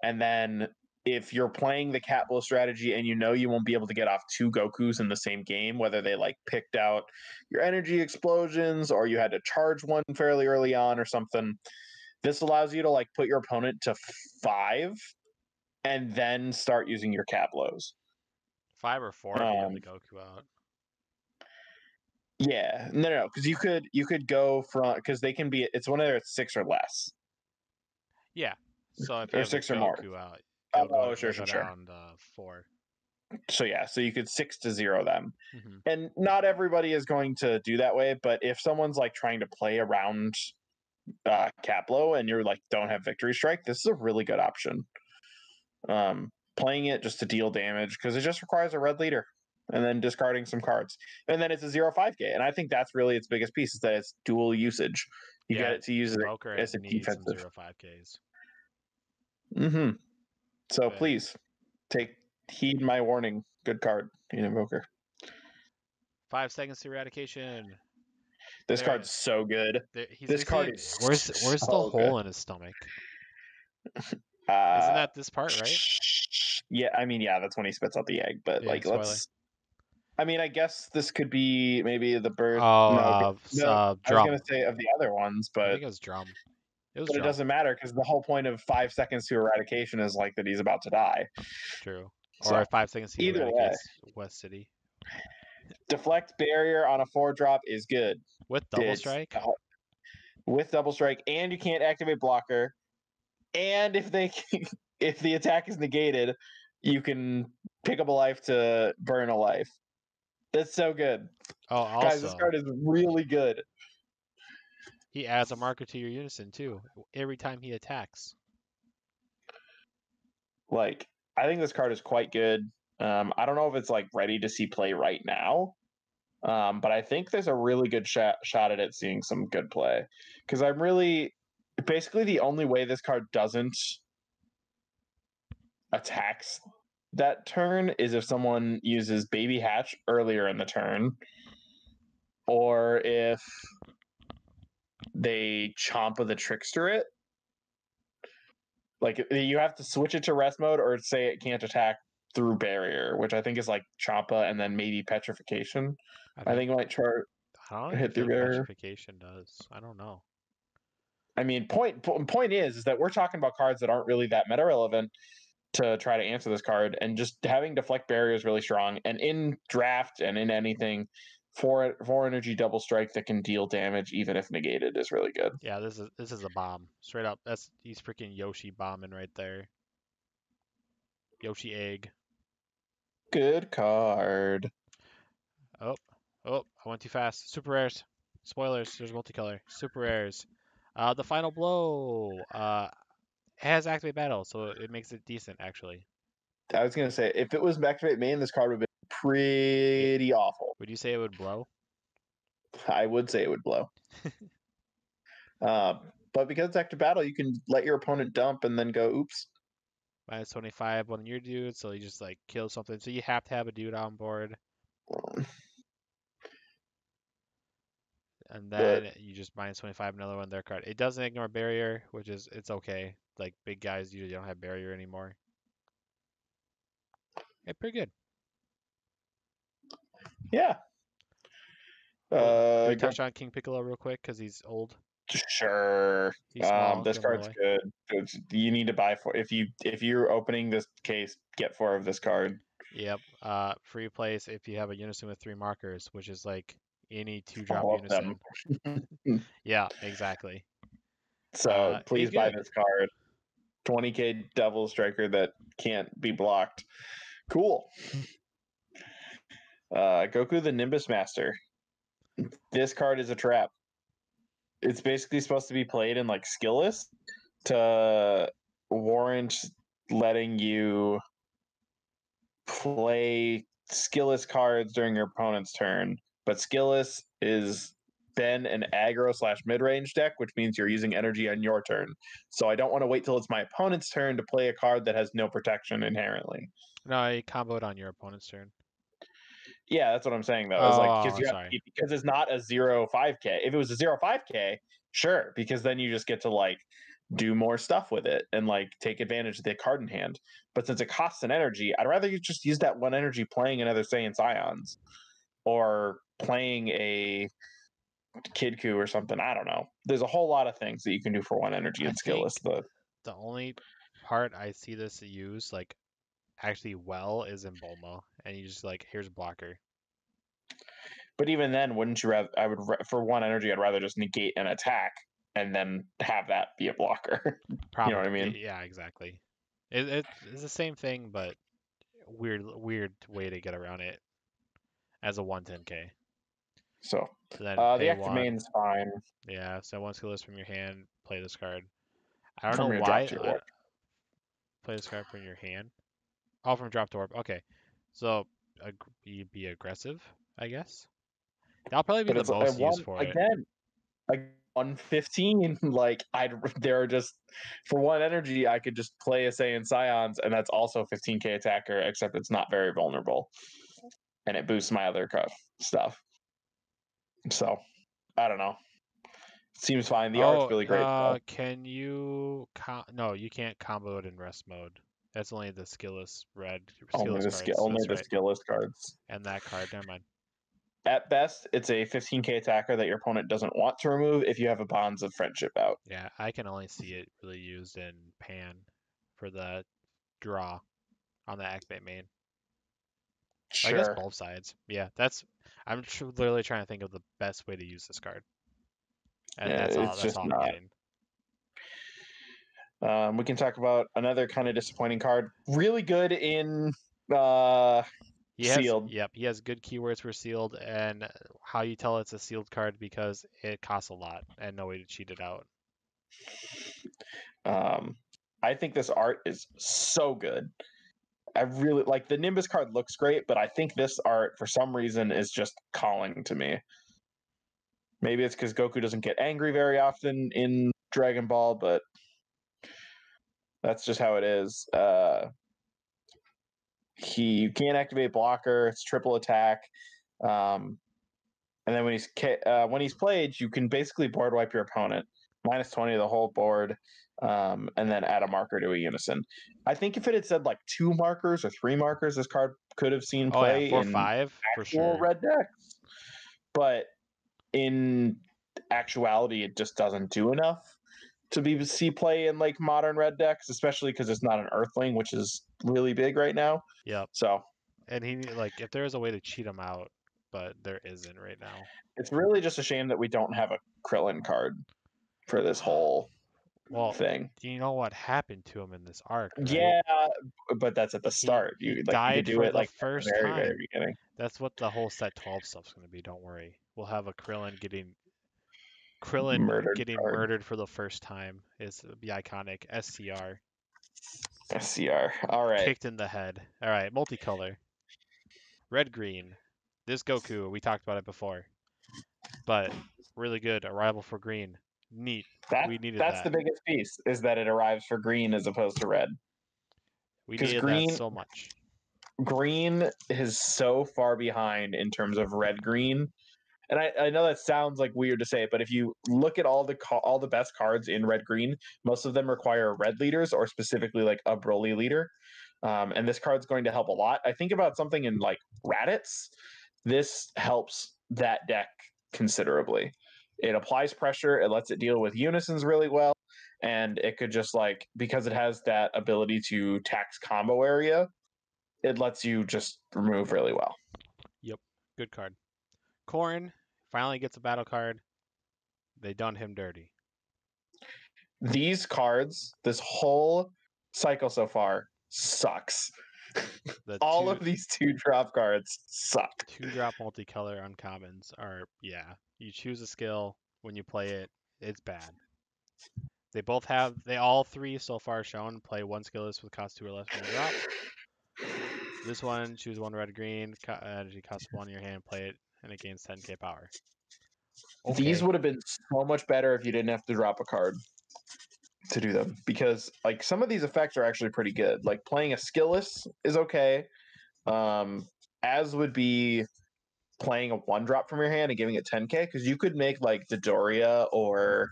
Speaker 2: And then if you're playing the Cat Blow strategy and you know you won't be able to get off 2 Gokus in the same game, whether they like picked out your energy explosions or you had to charge one fairly early on or something, this allows you to like put your opponent to 5 and then start using your Cat Blows.
Speaker 1: 5 or 4 if you have the Goku out.
Speaker 2: Yeah, no, because you could go from because they can be. It's one of their 6 or less.
Speaker 1: Yeah, so if you have
Speaker 2: 6
Speaker 1: the
Speaker 2: or more
Speaker 1: out,
Speaker 2: sure.
Speaker 1: Down 4.
Speaker 2: So yeah, so you could 6-0 them.
Speaker 1: Mm-hmm.
Speaker 2: And not everybody is going to do that way, but if someone's like trying to play around Caplo and you're like don't have Victory Strike, this is a really good option. Playing it just to deal damage because it just requires a red leader and then discarding some cards. And then it's a 0/5K. And I think that's really its biggest piece is that it's dual usage. You get it to use it
Speaker 1: Invoker
Speaker 2: as a
Speaker 1: needs some
Speaker 2: defensive.
Speaker 1: 0/5Ks.
Speaker 2: Mm-hmm. So
Speaker 1: But
Speaker 2: please heed my warning. Good card, Invoker.
Speaker 1: 5 seconds to eradication.
Speaker 2: This card's so good.
Speaker 1: He's
Speaker 2: This card
Speaker 1: basically
Speaker 2: is
Speaker 1: where's the
Speaker 2: so
Speaker 1: hole
Speaker 2: good.
Speaker 1: in his stomach?
Speaker 2: Uh,
Speaker 1: Isn't that this part, right?
Speaker 2: Yeah, I mean, yeah, that's when he spits out the egg. But
Speaker 1: Yeah,
Speaker 2: like,
Speaker 1: spoiler.
Speaker 2: I mean, I guess this could be maybe the birth.
Speaker 1: Oh,
Speaker 2: No, I was
Speaker 1: drum.
Speaker 2: gonna say of the other ones,
Speaker 1: I
Speaker 2: but
Speaker 1: think it was drum. It was
Speaker 2: but it
Speaker 1: drum.
Speaker 2: doesn't matter because the whole point of 5 seconds to eradication is like that he's about to die.
Speaker 1: True.
Speaker 2: So
Speaker 1: Or 5 seconds he
Speaker 2: either way,
Speaker 1: eradicates West City
Speaker 2: deflect barrier on a 4-drop is good.
Speaker 1: with double
Speaker 2: It's
Speaker 1: strike.
Speaker 2: with double strike, and you can't activate blocker. And if if the attack is negated, you can pick up a life to burn a life. That's so good.
Speaker 1: Oh,
Speaker 2: Guys, this
Speaker 1: also
Speaker 2: card is really good.
Speaker 1: he adds a marker to your unison too every time he attacks.
Speaker 2: Like, I think this card is quite good. I don't know if it's like ready to see play right now, but I think there's a really good shot at it seeing some good play. Because I'm really basically the only way this card doesn't attacks that turn is if someone uses Baby Hatch earlier in the turn, or if they Chompa the Trickster it. Like, you have to switch it to rest mode or say it can't attack through barrier, which I think is like Chompa and then maybe Petrification. I think it might
Speaker 1: I don't
Speaker 2: hit
Speaker 1: even
Speaker 2: through
Speaker 1: think
Speaker 2: barrier.
Speaker 1: petrification does. I don't know.
Speaker 2: I mean, point is that we're talking about cards that aren't really that meta relevant to try to answer this card, and just having deflect barrier is really strong. And in draft and in anything, 4 energy double strike that can deal damage even if negated is really good.
Speaker 1: Yeah, this is a bomb. Straight up. He's freaking Yoshi bombing right there. Yoshi egg.
Speaker 2: Good card.
Speaker 1: Oh, I went too fast. Super rares. Spoilers, there's multicolor. Super rares. The final blow. Has activate battle, so it makes it decent actually.
Speaker 2: I was gonna say if it was activate main, this card would be pretty awful.
Speaker 1: Would you say it would blow?
Speaker 2: I would say it would blow. But because it's active battle, you can let your opponent dump and then go, oops.
Speaker 1: Minus 25 on your dude, so you just like kill something. So you have to have a dude on board. And then you just minus 25 another one their card. It doesn't ignore barrier, which is it's okay. Like big guys usually don't have barrier anymore. Yeah, pretty good.
Speaker 2: Yeah.
Speaker 1: Can we touch on King Piccolo real quick because he's old?
Speaker 2: Sure.
Speaker 1: He's small.
Speaker 2: This card's good. You need to buy if you're opening this case, get 4 of this card.
Speaker 1: Yep. Free place if you have a unison with 3 markers, which is like any 2-drop
Speaker 2: All of
Speaker 1: unison.
Speaker 2: them.
Speaker 1: Yeah, exactly.
Speaker 2: So please buy
Speaker 1: good.
Speaker 2: this card. 20k Devil Striker that can't be blocked. Cool. Goku the Nimbus Master. This card is a trap. It's basically supposed to be played in like skillless to warrant letting you play skillless cards during your opponent's turn. But skillless is then an aggro/mid-range deck, which means you're using energy on your turn. So I don't want to wait till it's my opponent's turn to play a card that has no protection inherently.
Speaker 1: No, I comboed on your opponent's turn.
Speaker 2: Yeah, that's what I'm saying though. Is like
Speaker 1: sorry.
Speaker 2: because it's not a 0/5K. If it was a 0/5K, sure, because then you just get to like do more stuff with it and like take advantage of the card in hand. But since it costs an energy, I'd rather you just use that 1 energy playing another Saiyan Scions or playing a Kid Coup or something. I don't know. There's a whole lot of things that you can do for 1 energy and skillless.
Speaker 1: The only part I see this used like actually well is in Bulma, and you just like here's a blocker.
Speaker 2: But even then, wouldn't you rather? I would for 1 energy, I'd rather just negate an attack and then have that be a blocker.
Speaker 1: Probably.
Speaker 2: You know what I mean?
Speaker 1: Yeah, exactly. It's the same thing, but weird way to get around it as a 110k.
Speaker 2: So
Speaker 1: Then
Speaker 2: the
Speaker 1: pay
Speaker 2: active
Speaker 1: one.
Speaker 2: main's fine
Speaker 1: Yeah, so one skill list from your hand, play this card. I don't know
Speaker 2: from your drop
Speaker 1: why.
Speaker 2: to your orb.
Speaker 1: Play this card from your hand. Oh, from drop to orb. Okay, so be aggressive, I guess. That'll probably be
Speaker 2: But
Speaker 1: the
Speaker 2: it's
Speaker 1: most use
Speaker 2: one
Speaker 1: for it.
Speaker 2: again. Like 115, like there are just for one energy, I could just play a Saiyan Scions, and that's also 15k attacker, except it's not very vulnerable, and it boosts my other stuff. So I don't know. Seems fine. The art's really great.
Speaker 1: Can you? No, you can't combo it in rest mode. That's only the skillless skillless cards.
Speaker 2: Only
Speaker 1: That's
Speaker 2: the
Speaker 1: right.
Speaker 2: skillless cards.
Speaker 1: And that card. Never mind.
Speaker 2: At best, it's a 15k attacker that your opponent doesn't want to remove if you have a Bonds of Friendship out.
Speaker 1: Yeah, I can only see it really used in Pan for the draw on the activate main.
Speaker 2: Sure.
Speaker 1: I guess both sides. Yeah, I'm literally trying to think of the best way to use this card, and
Speaker 2: Yeah,
Speaker 1: that's all.
Speaker 2: it's
Speaker 1: That's
Speaker 2: just
Speaker 1: all I'm
Speaker 2: not.
Speaker 1: getting.
Speaker 2: We can talk about another kind of disappointing card. Really good in sealed.
Speaker 1: Yep, he has good keywords for sealed, and how you tell it's a sealed card because it costs a lot and no way to cheat it out.
Speaker 2: I think this art is so good. I really like the Nimbus card looks great, but I think this art for some reason is just calling to me. Maybe it's because Goku doesn't get angry very often in Dragon Ball, but that's just how it is. You can't activate blocker; it's triple attack. And then when he's played, you can basically board wipe your opponent, -20 the whole board, and then add a marker to a unison. I think if it had said like 2 markers or 3 markers, this card could have seen play in
Speaker 1: 4/5 for
Speaker 2: actual
Speaker 1: sure.
Speaker 2: red decks. But in actuality, it just doesn't do enough to see play in like modern red decks, especially because it's not an Earthling, which is really big right now.
Speaker 1: Yep.
Speaker 2: So,
Speaker 1: and if there is a way to cheat him out, but there isn't right now.
Speaker 2: It's really just a shame that we don't have a Krillin card for this whole thing.
Speaker 1: Do you know what happened to him in this arc? Right?
Speaker 2: Yeah, but that's at the start.
Speaker 1: He died
Speaker 2: do
Speaker 1: for
Speaker 2: it
Speaker 1: the
Speaker 2: like
Speaker 1: first
Speaker 2: very,
Speaker 1: time.
Speaker 2: very beginning.
Speaker 1: That's what the whole set 12 stuff's going to be. Don't worry. We'll have a Krillin getting murdered for the first time. Is the iconic SCR.
Speaker 2: SCR. All right.
Speaker 1: Kicked in the head. All right. Multicolor. Red green. This Goku, we talked about it before, but really good. Arrival for green. Neat. We needed that.
Speaker 2: That's the biggest piece, is that it arrives for green as opposed to red.
Speaker 1: We needed that so much.
Speaker 2: Green is so far behind in terms of red green. And I know that sounds like weird to say, but if you look at all the best cards in red green, most of them require red leaders or specifically like a Broly leader. And this card's going to help a lot. I think about something in like Raditz. This helps that deck considerably. It applies pressure, it lets it deal with unisons really well, and it could just because it has that ability to tax combo area, it lets you just remove really well.
Speaker 1: Yep, good card. Corrin finally gets a battle card. They done him dirty.
Speaker 2: These cards, this whole cycle so far, sucks. All of these 2-drop cards suck.
Speaker 1: 2-drop multicolor uncommons are, you choose a skill, when you play it, it's bad. They all 3 so far shown play 1 skill list with cost 2 or less when you drop. This one, choose 1 red green, energy costs 1 in your hand, play it, and it gains 10k power.
Speaker 2: Okay. These would have been so much better if you didn't have to drop a card to do them, because some of these effects are actually pretty good. Like playing a skillless is okay, as would be playing a 1-drop from your hand and giving it 10k, because you could make like Dodoria or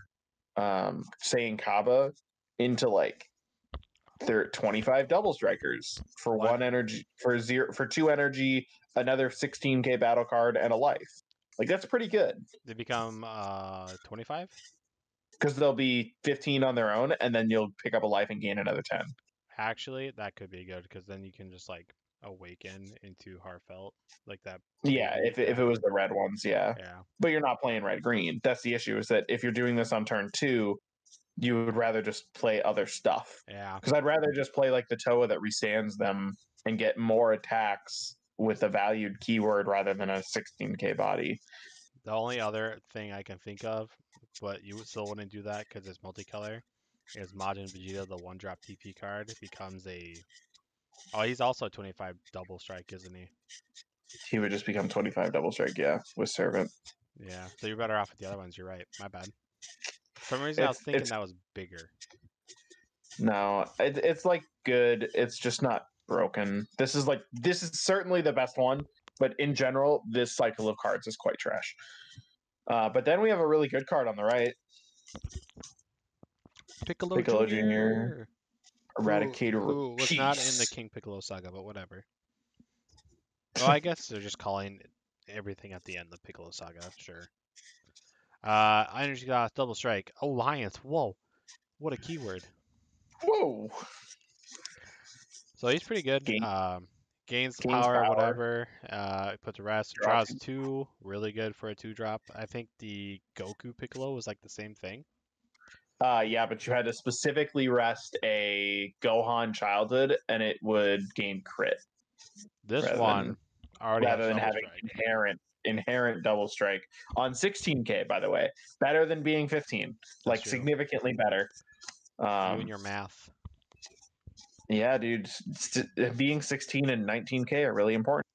Speaker 2: Saiyan Kaba into 25 double strikers for 1 energy, for 2 energy, another 16k battle card, and a life. That's pretty good.
Speaker 1: They become 25?
Speaker 2: Because they'll be 15 on their own, and then you'll pick up a life and gain another 10.
Speaker 1: Actually, that could be good, because then you can just awaken into Heartfelt like that.
Speaker 2: Yeah, if it was the red ones, yeah.
Speaker 1: Yeah.
Speaker 2: But you're not playing red green. That's the issue, is that if you're doing this on turn 2, you would rather just play other stuff.
Speaker 1: Yeah.
Speaker 2: Because I'd rather just play the Toa that restands them and get more attacks with a valued keyword rather than a 16k body.
Speaker 1: The only other thing I can think of, but you still wouldn't do that because it's multicolor, is Majin Vegeta, the 1-drop TP card, becomes a. Oh, he's also a 25 double strike, isn't he?
Speaker 2: He would just become 25 double strike, yeah, with Servant.
Speaker 1: Yeah, so you're better off with the other ones. You're right. My bad. For some reason, I was thinking that was bigger.
Speaker 2: No, it's like good. It's just not broken. This is certainly the best one, but in general, this cycle of cards is quite trash. But then we have a really good card on the right.
Speaker 1: Piccolo
Speaker 2: Jr.
Speaker 1: Jr.
Speaker 2: Eradicator
Speaker 1: who was not in the King Piccolo saga, but whatever. Well, I guess they're just calling everything at the end the Piccolo saga. Sure. Energy Glass, Double Strike, Alliance. Whoa, what a keyword.
Speaker 2: Whoa.
Speaker 1: So he's pretty good. Gains
Speaker 2: Gains
Speaker 1: power,
Speaker 2: power.
Speaker 1: whatever. Put to rest. Draws 2. Really good for a 2-drop. I think the Goku Piccolo was like the same thing.
Speaker 2: Yeah, but you had to specifically rest a Gohan childhood, and it would gain crit.
Speaker 1: This one already
Speaker 2: rather
Speaker 1: has
Speaker 2: than
Speaker 1: double
Speaker 2: having
Speaker 1: strike.
Speaker 2: inherent double strike on 16k. By the way, better than being 15.
Speaker 1: That's true.
Speaker 2: Significantly better.
Speaker 1: You and your math.
Speaker 2: Yeah, dude. Being 16 and 19k are really important.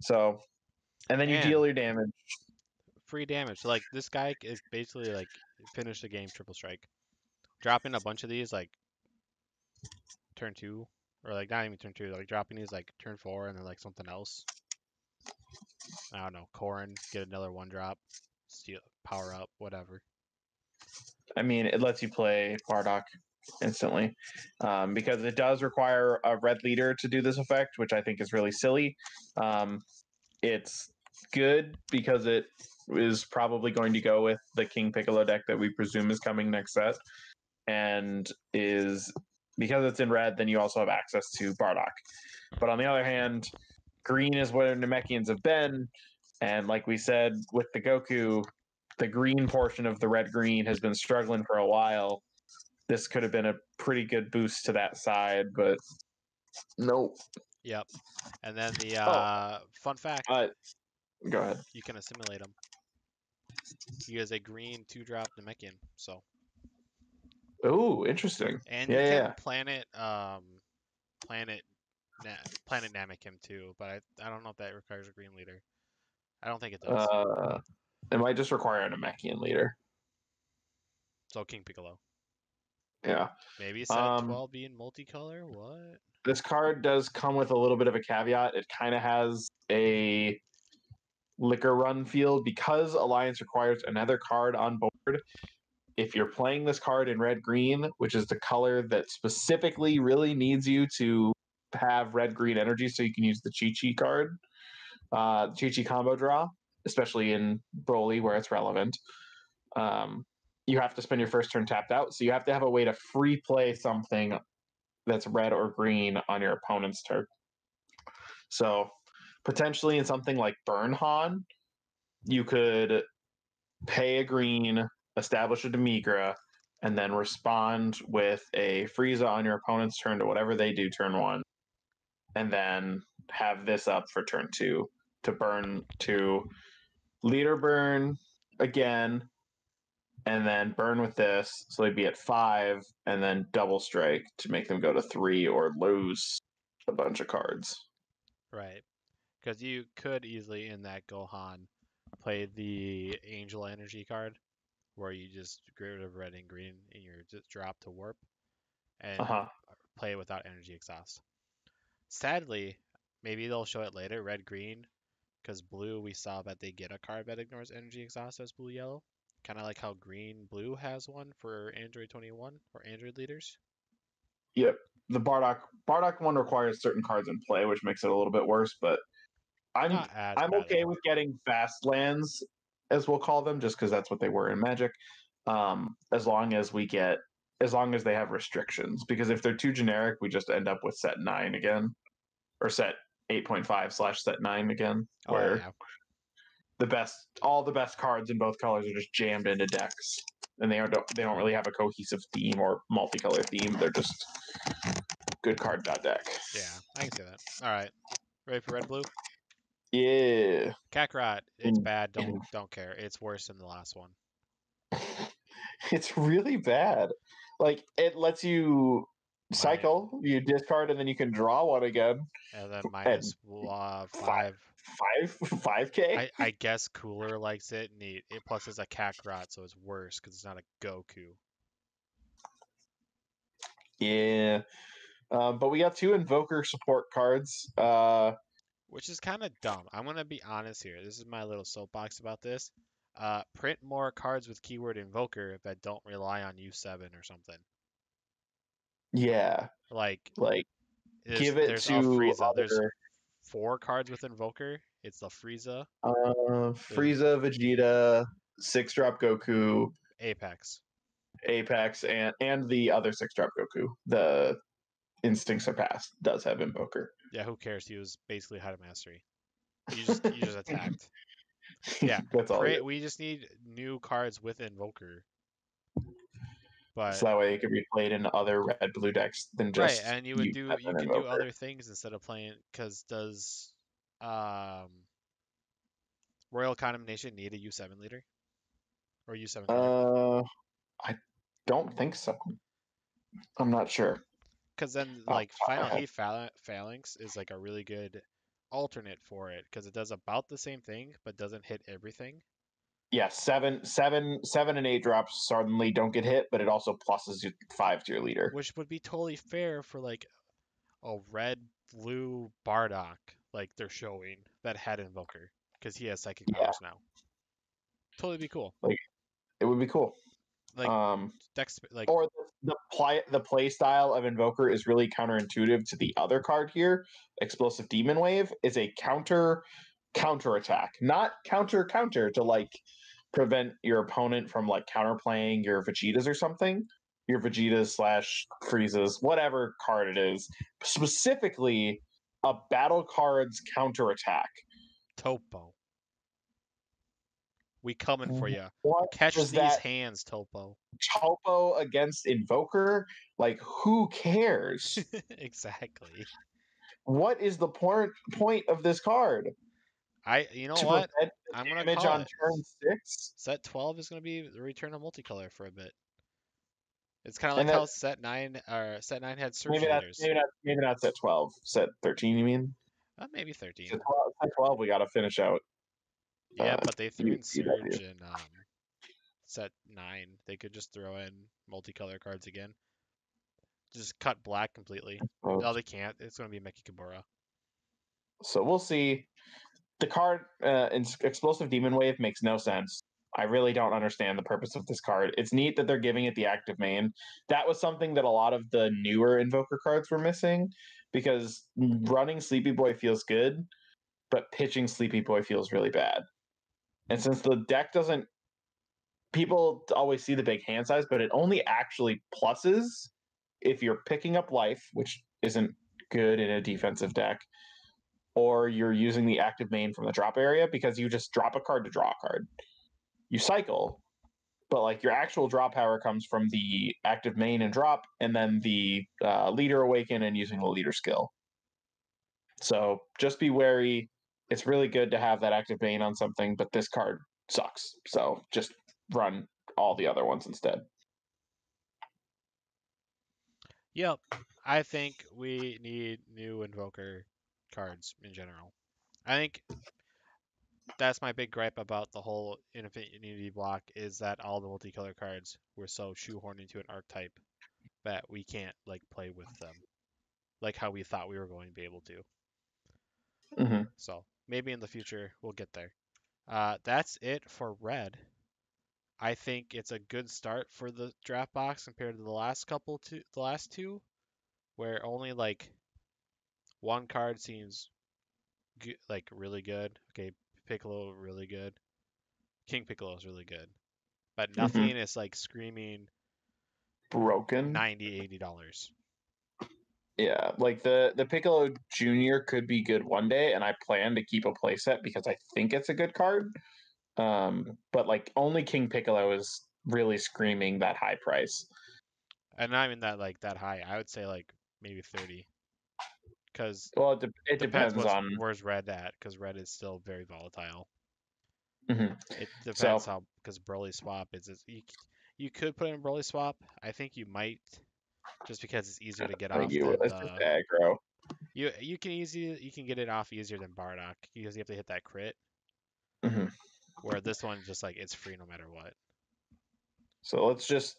Speaker 2: So, and then you deal your damage.
Speaker 1: Free damage. So, like, this guy is basically like finish the game triple strike. Dropping a bunch of these like turn 2, or like not even turn 2. Like dropping these like turn 4 and then like something else. I don't know. Corrin, get another 1-drop, steal, power up, whatever.
Speaker 2: I mean, it lets you play Bardock instantly because it does require a red leader to do this effect, which I think is really silly. It's good because it is probably going to go with the King Piccolo deck that we presume is coming next set, and is because it's in red, then you also have access to Bardock. But on the other hand, green is where Namekians have been, and like we said with the Goku, the green portion of the red-green has been struggling for a while. This could have been a pretty good boost to that side, but nope.
Speaker 1: Yep. And then the fun fact.
Speaker 2: Go ahead.
Speaker 1: You can assimilate him. He is a green 2-drop Namekian, so.
Speaker 2: Oh, interesting.
Speaker 1: And you can planet Namekian too, but I don't know if that requires a green leader. I don't think it does.
Speaker 2: It might just require a Namekian leader.
Speaker 1: So King Piccolo.
Speaker 2: Yeah.
Speaker 1: Maybe set 12 being multicolor? What?
Speaker 2: This card does come with a little bit of a caveat. It kind of has a liquor run feel because Alliance requires another card on board. If you're playing this card in red-green, which is the color that specifically really needs you to have red-green energy so you can use the Chi-Chi card, Chi-Chi combo draw, especially in Broly where it's relevant, you have to spend your first turn tapped out. So you have to have a way to free play something that's red or green on your opponent's turn. So potentially in something like Burn Han, you could pay a green, establish a Demigra, and then respond with a Frieza on your opponent's turn to whatever they do turn 1, and then have this up for turn 2 to burn to leader burn again, and then burn with this, so they'd be at 5, and then double strike to make them go to 3 or lose a bunch of cards.
Speaker 1: Right. Because you could easily, in that Gohan, play the Angel Energy card, where you just get rid of red and green in your drop to warp, and play it without energy exhaust. Sadly, maybe they'll show it later, red-green, because blue, we saw that they get a card that ignores energy exhaust as blue-yellow. Kind of like how green-blue has one for Android 21 or Android leaders.
Speaker 2: Yep. The Bardock one requires certain cards in play, which makes it a little bit worse, but I'm okay with getting fast lands, as we'll call them, just because that's what they were in Magic. As long as they have restrictions, because if they're too generic, we just end up with set 9 again, or set 8.5/set 9 again, where all the best cards in both colors are just jammed into decks, and they don't really have a cohesive theme or multicolor theme. They're just good card in that deck.
Speaker 1: Yeah, I can see that. All right, ready for red blue?
Speaker 2: Yeah.
Speaker 1: Kakarot, it's bad. Don't care. It's worse than the last one.
Speaker 2: It's really bad. Like, it lets you cycle, you discard, and then you can draw one again.
Speaker 1: And then
Speaker 2: And
Speaker 1: minus 5.
Speaker 2: 5K?
Speaker 1: I guess Cooler likes it, and it plus it's a Kakarot, so it's worse because it's not a Goku.
Speaker 2: Yeah. But we got 2 Invoker support cards.
Speaker 1: Which is kind of dumb. I'm gonna be honest here. This is my little soapbox about this. Print more cards with keyword Invoker that don't rely on U7 or something.
Speaker 2: Yeah.
Speaker 1: Like
Speaker 2: Give it
Speaker 1: there's
Speaker 2: to
Speaker 1: Frieza. There's
Speaker 2: other
Speaker 1: 4 cards with Invoker. It's the Frieza,
Speaker 2: Frieza, Vegeta, 6-drop Goku,
Speaker 1: Apex.
Speaker 2: Apex, and the other 6-drop Goku. The Instinct Surpass does have Invoker.
Speaker 1: Yeah, who cares? He was basically High Mastery. You just attacked. Yeah,
Speaker 2: That's all.
Speaker 1: we just need new cards with Invoker. But
Speaker 2: so that way it can be played in other red blue decks than just
Speaker 1: right, and you can do other things instead of playing. Because does Royal Condemnation need a U7 leader or U7 card?
Speaker 2: I don't think so. I'm not sure.
Speaker 1: Because then like Final Heat Phalanx is like a really good alternate for it because it does about the same thing but doesn't hit everything.
Speaker 2: Yeah, 7 and 8 drops suddenly don't get hit, but it also pluses 5 to your leader,
Speaker 1: which would be totally fair for like a red blue Bardock like they're showing that had Invoker because he has psychic powers now. Totally be cool.
Speaker 2: Like, it would be cool.
Speaker 1: Like decks like
Speaker 2: or the play style of Invoker is really counterintuitive to the other card here. Explosive Demon Wave is a counter attack, not counter to like prevent your opponent from like counterplaying your Vegetas or something. Your Vegetas / Freezes, whatever card it is, specifically a battle card's counter attack.
Speaker 1: Topo. We coming for you.
Speaker 2: What
Speaker 1: Catch
Speaker 2: does
Speaker 1: these hands, Topo.
Speaker 2: Topo against Invoker? Like, who cares?
Speaker 1: Exactly.
Speaker 2: What is the point of this card?
Speaker 1: You know what? I'm gonna call
Speaker 2: on
Speaker 1: it.
Speaker 2: Turn 6.
Speaker 1: Set 12 is gonna be the return of multicolor for a bit. It's kind of like how set 9 had search leaders.
Speaker 2: Maybe not set 12. Set 13, you mean?
Speaker 1: Maybe 13.
Speaker 2: Set 12, we gotta finish out.
Speaker 1: Yeah, but they threw in Surge in set 9. They could just throw in multicolor cards again. Just cut black completely. No, they can't. It's going to be Meki Kabura.
Speaker 2: So we'll see. The card Explosive Demon Wave makes no sense. I really don't understand the purpose of this card. It's neat that they're giving it the active main. That was something that a lot of the newer Invoker cards were missing because running Sleepy Boy feels good, but pitching Sleepy Boy feels really bad. And since the deck doesn't, people always see the big hand size, but it only actually pluses if you're picking up life, which isn't good in a defensive deck, or you're using the active main from the drop area because you just drop a card to draw a card. You cycle, but like your actual draw power comes from the active main and drop, and then the leader awaken and using the leader skill. So just be wary. It's really good to have that active main on something, but this card sucks. So just run all the other ones instead.
Speaker 1: Yep. I think we need new Invoker cards in general. I think that's my big gripe about the whole Infinity block is that all the multicolor cards were so shoehorned into an archetype that we can't like play with them like how we thought we were going to be able to.
Speaker 2: Mm-hmm.
Speaker 1: So maybe in the future we'll get there. That's it for red. I think it's a good start for the draft box compared to the last two, where only like one card seems like really good. Okay, Piccolo really good. King Piccolo is really good, but nothing is like screaming
Speaker 2: broken
Speaker 1: $90-$80.
Speaker 2: Yeah, like the Piccolo Junior could be good one day, and I plan to keep a playset because I think it's a good card. But like only King Piccolo is really screaming that high price.
Speaker 1: And not even that like that high. I would say like maybe 30. Because
Speaker 2: Well, it
Speaker 1: depends
Speaker 2: depends on.
Speaker 1: where's red at, because red is still very volatile.
Speaker 2: Mhm.
Speaker 1: It
Speaker 2: So
Speaker 1: depends how, because Broly swap you could put in Broly swap. I think you might, just because it's easier to get
Speaker 2: I think
Speaker 1: off
Speaker 2: you would.
Speaker 1: than
Speaker 2: It's just
Speaker 1: the
Speaker 2: aggro.
Speaker 1: you can get it off easier than Bardock because you have to hit that crit.
Speaker 2: Hmm.
Speaker 1: Where this one just like it's free no matter what.
Speaker 2: So let's just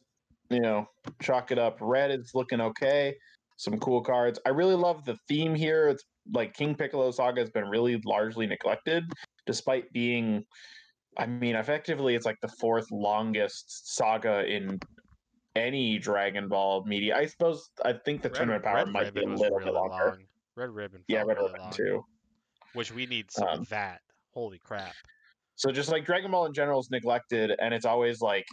Speaker 2: chalk it up. Red is looking okay. Some cool cards. I really love the theme here. It's like King Piccolo Saga has been really largely neglected, despite being. I mean, effectively, it's like the fourth longest saga in any Dragon Ball media. I suppose I think the Tournament Power
Speaker 1: Red
Speaker 2: might be a
Speaker 1: Ribbon was
Speaker 2: little bit
Speaker 1: really
Speaker 2: longer.
Speaker 1: long. Red Ribbon
Speaker 2: Yeah,
Speaker 1: felt
Speaker 2: Red
Speaker 1: really
Speaker 2: Ribbon
Speaker 1: long,
Speaker 2: too.
Speaker 1: which we need some
Speaker 2: Um,
Speaker 1: of that. Holy crap!
Speaker 2: so just like Dragon Ball in general is neglected, and it's always like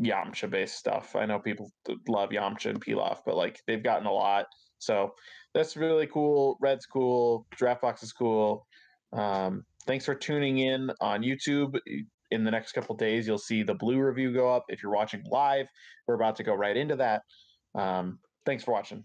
Speaker 2: Yamcha based stuff. I know people love Yamcha and Pilaf, but like they've gotten a lot. So that's really cool. Red's cool. Draftbox is cool. Thanks for tuning in on YouTube. In the next couple days, you'll see the blue review go up. If you're watching live, we're about to go right into that. Thanks for watching.